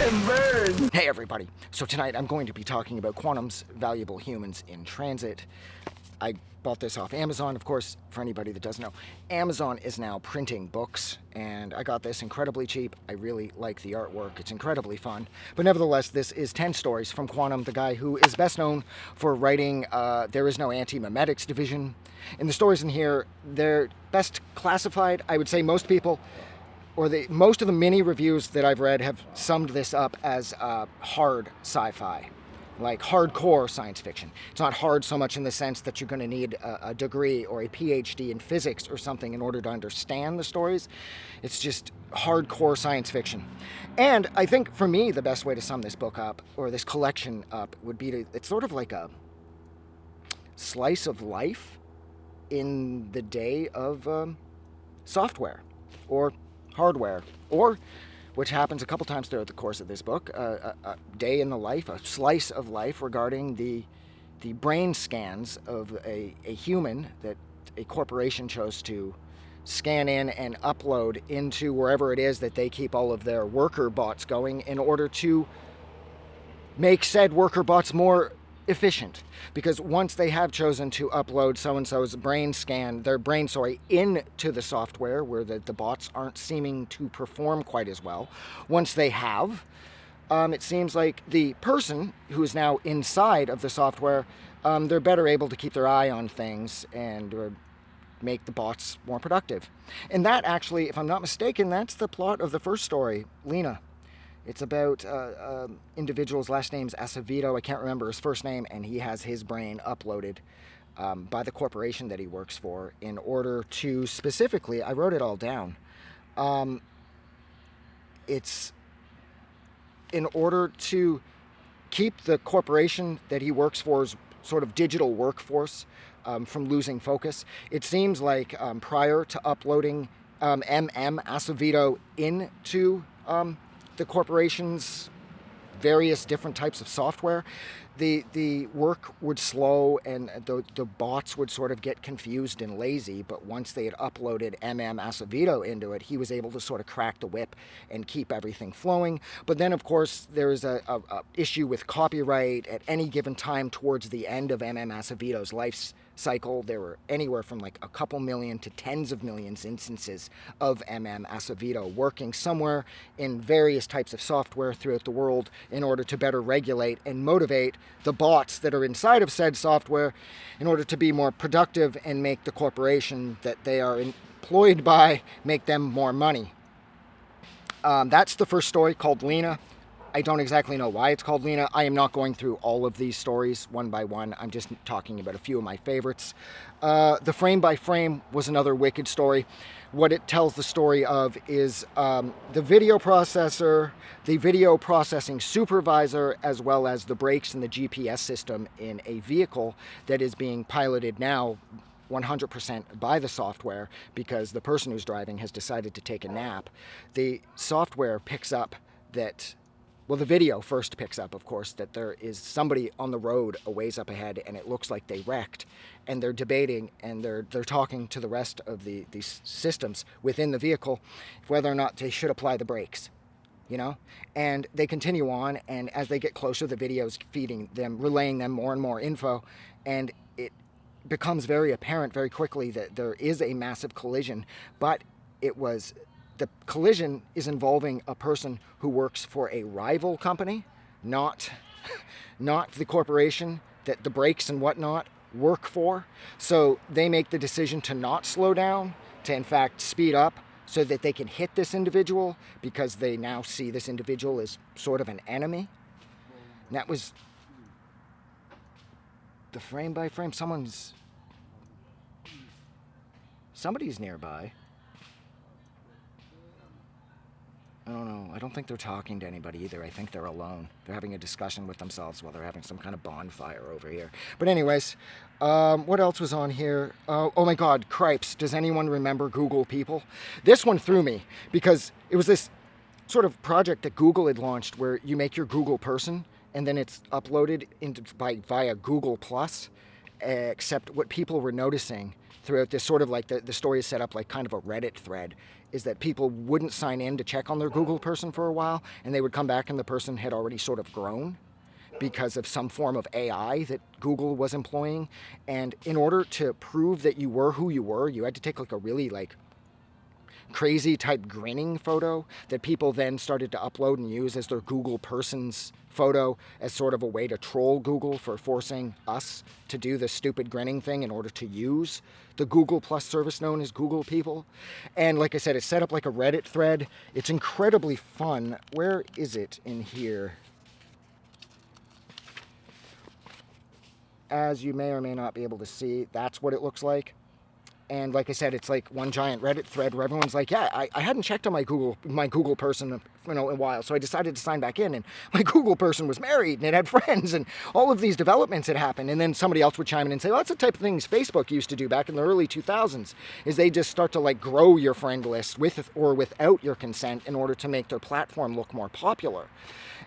and burn. Hey everybody, so tonight I'm going to be talking about Quantum's Valuable Humans in Transit. I bought this off Amazon, of course, for anybody that doesn't know. Amazon is now printing books, and I got this incredibly cheap. I really like the artwork, it's incredibly fun. But nevertheless, this is 10 stories from Quantum, the guy who is best known for writing There Is No Anti-Memetics Division. And the stories in here, they're best classified, I would say most people, or most of the mini reviews that I've read have summed this up as hard sci-fi, like hardcore science fiction. It's not hard so much in the sense that you're going to need a degree or a PhD in physics or something in order to understand the stories. It's just hardcore science fiction. And I think for me, the best way to sum this book up, or this collection up, would be it's sort of like a slice of life in the day of software, or hardware, or, which happens a couple times throughout the course of this book, a day in the life, a slice of life regarding the brain scans of a human that a corporation chose to scan in and upload into wherever it is that they keep all of their worker bots going in order to make said worker bots more efficient. Because once they have chosen to upload so-and-so's their brain into the software where the bots aren't seeming to perform quite as well, once they have, it seems like the person who is now inside of the software, they're better able to keep their eye on things and make the bots more productive. And that actually, if I'm not mistaken, that's the plot of the first story, Lena. It's about individual's last name's Acevedo. I can't remember his first name, and he has his brain uploaded by the corporation that he works for in order to specifically, I wrote it all down, it's in order to keep the corporation that he works for's sort of digital workforce from losing focus. It seems like prior to uploading Acevedo into the corporation's various different types of software, the work would slow and the bots would sort of get confused and lazy. But once they had uploaded Acevedo into it, he was able to sort of crack the whip and keep everything flowing. But then, of course, there's a issue with copyright. At any given time towards the end of Acevedo's life cycle, there were anywhere from like a couple million to tens of millions instances of Acevedo working somewhere in various types of software throughout the world in order to better regulate and motivate the bots that are inside of said software in order to be more productive and make the corporation that they are employed by make them more money. That's the first story, called Lena. I don't exactly know why it's called Lena. I am not going through all of these stories one by one. I'm just talking about a few of my favorites. The Frame by Frame was another wicked story. What it tells the story of is the video processor, the video processing supervisor, as well as the brakes and the GPS system in a vehicle that is being piloted now 100% by the software because the person who's driving has decided to take a nap. The software picks up that... Well, the video first picks up, of course, that there is somebody on the road a ways up ahead, and it looks like they wrecked. And they're debating, and they're talking to the rest of these systems within the vehicle whether or not they should apply the brakes, you know? And they continue on, and as they get closer, the video's feeding them, relaying them more and more info, and it becomes very apparent very quickly that there is a massive collision, but the collision is involving a person who works for a rival company, not the corporation that the brakes and whatnot work for. So they make the decision to not slow down, to in fact speed up so that they can hit this individual because they now see this individual as sort of an enemy. And that was the frame by frame. Somebody's nearby. I don't know. I don't think they're talking to anybody either. I think they're alone. They're having a discussion with themselves while they're having some kind of bonfire over here. But anyways, what else was on here? Oh my God, cripes. Does anyone remember Google People? This one threw me because it was this sort of project that Google had launched where you make your Google person and then it's uploaded via Google Plus. except what people were noticing throughout this sort of like the story is set up like kind of a Reddit thread, is that people wouldn't sign in to check on their Google person for a while, and they would come back and the person had already sort of grown because of some form of AI that Google was employing. And in order to prove that you were who you were, you had to take like a really like crazy type grinning photo that people then started to upload and use as their Google person's photo as sort of a way to troll Google for forcing us to do the stupid grinning thing in order to use the Google Plus service known as Google People. And like I said, it's set up like a Reddit thread. It's incredibly fun. Where is it in here? As you may or may not be able to see, that's what it looks like. And like I said, it's like one giant Reddit thread where everyone's like, yeah, I hadn't checked on my Google person in a while, so I decided to sign back in, and my Google person was married and it had friends, and all of these developments had happened. And then somebody else would chime in and say, well, that's the type of things Facebook used to do back in the early 2000s, is they just start to like grow your friend list with or without your consent in order to make their platform look more popular.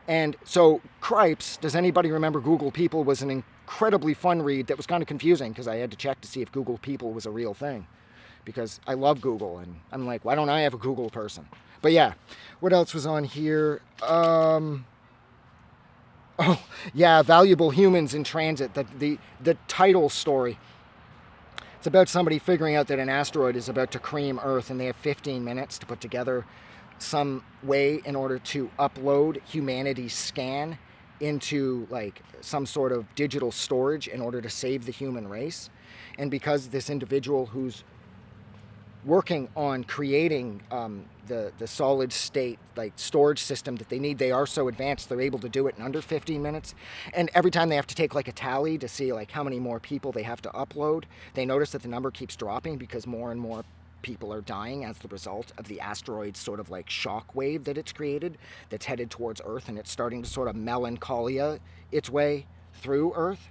And so Cripes, does anybody remember Google People, was an incredibly fun read that was kind of confusing because I had to check to see if Google People was a real thing, because I love Google and I'm like, why don't I have a Google person? But yeah, what else was on here? Oh yeah, Valuable Humans in Transit, the title story. It's about somebody figuring out that an asteroid is about to cream Earth, and they have 15 minutes to put together some way in order to upload humanity's scan into like some sort of digital storage in order to save the human race. And because this individual who's working on creating the solid state like storage system that they need, they are so advanced they're able to do it in under 15 minutes. And every time they have to take like a tally to see like how many more people they have to upload, they notice that the number keeps dropping because more and more people are dying as the result of the asteroid's sort of like shock wave that it's created that's headed towards Earth, and it's starting to sort of melancholia its way through Earth.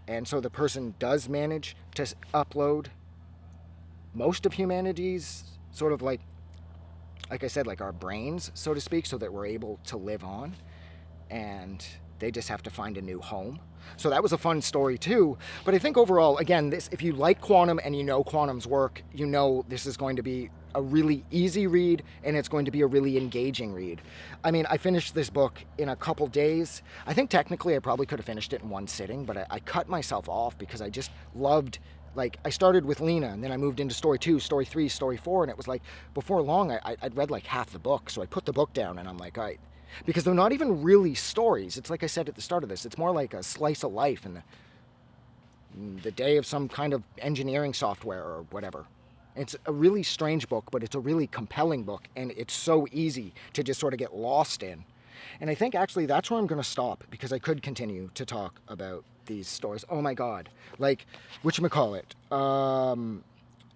And so the person does manage to upload most of humanity's sort of like I said, like our brains, so to speak, so that we're able to live on, and they just have to find a new home. So that was a fun story too. But I think overall, again, this, if you like quantum and you know quantum's work, you know this is going to be a really easy read, and it's going to be a really engaging read. I mean, I finished this book in a couple days. I think technically I probably could have finished it in one sitting, but I cut myself off because I just loved, like, I started with Lena, and then I moved into story 2, story 3, story 4, and it was like, before long, I'd read like half the book, so I put the book down, and I'm like, all right, because they're not even really stories. It's like I said at the start of this, it's more like a slice of life in the day of some kind of engineering software or whatever. It's a really strange book, but it's a really compelling book, and it's so easy to just sort of get lost in. And I think actually that's where I'm going to stop, because I could continue to talk about these stories. Oh my God. Like, whatchamacallit?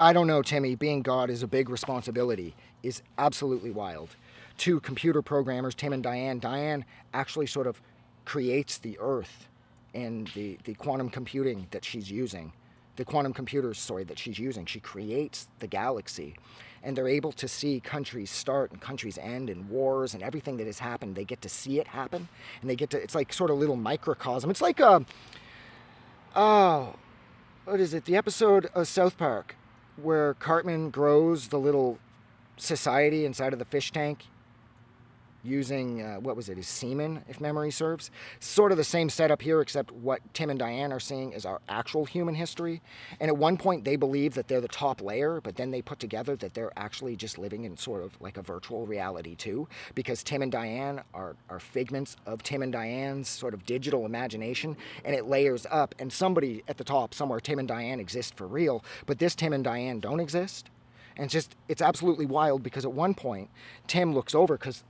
I don't know, Timmy. Being God is a big responsibility, is absolutely wild. 2 computer programmers, Tim and Diane. Diane actually sort of creates the Earth and the quantum computing that she's using. The quantum computers, that she's using. She creates the galaxy. And they're able to see countries start and countries end and wars and everything that has happened. They get to see it happen. And they get to, it's like sort of little microcosm. It's like what is it? The episode of South Park where Cartman grows the little society inside of the fish tank using, what was it, his semen, if memory serves. Sort of the same setup here, except what Tim and Diane are seeing is our actual human history. And at one point they believe that they're the top layer, but then they put together that they're actually just living in sort of like a virtual reality too, because Tim and Diane are figments of Tim and Diane's sort of digital imagination, and it layers up, and somebody at the top somewhere, Tim and Diane exist for real, but this Tim and Diane don't exist. And it's absolutely wild, because at one point, Tim looks over, because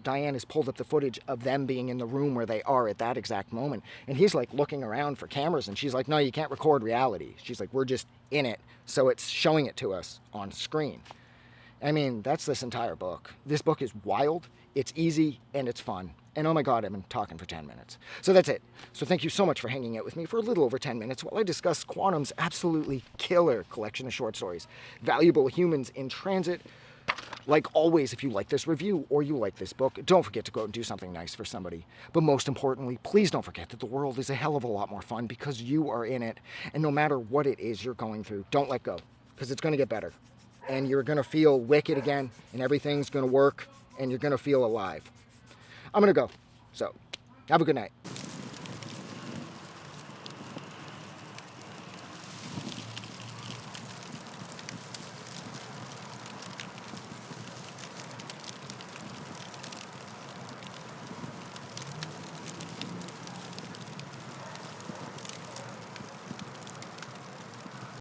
Diane has pulled up the footage of them being in the room where they are at that exact moment. And he's like looking around for cameras, and she's like, no, you can't record reality. She's like, we're just in it, so it's showing it to us on screen. I mean, that's this entire book. This book is wild, it's easy, and it's fun. And oh my God, I've been talking for 10 minutes. So that's it. So thank you so much for hanging out with me for a little over 10 minutes while I discuss Quantum's absolutely killer collection of short stories, Valuable Humans in Transit. Like always, if you like this review or you like this book, don't forget to go out and do something nice for somebody. But most importantly, please don't forget that the world is a hell of a lot more fun because you are in it. And no matter what it is you're going through, don't let go, because it's going to get better. And you're going to feel wicked again, and everything's going to work, and you're going to feel alive. I'm going to go. So, have a good night.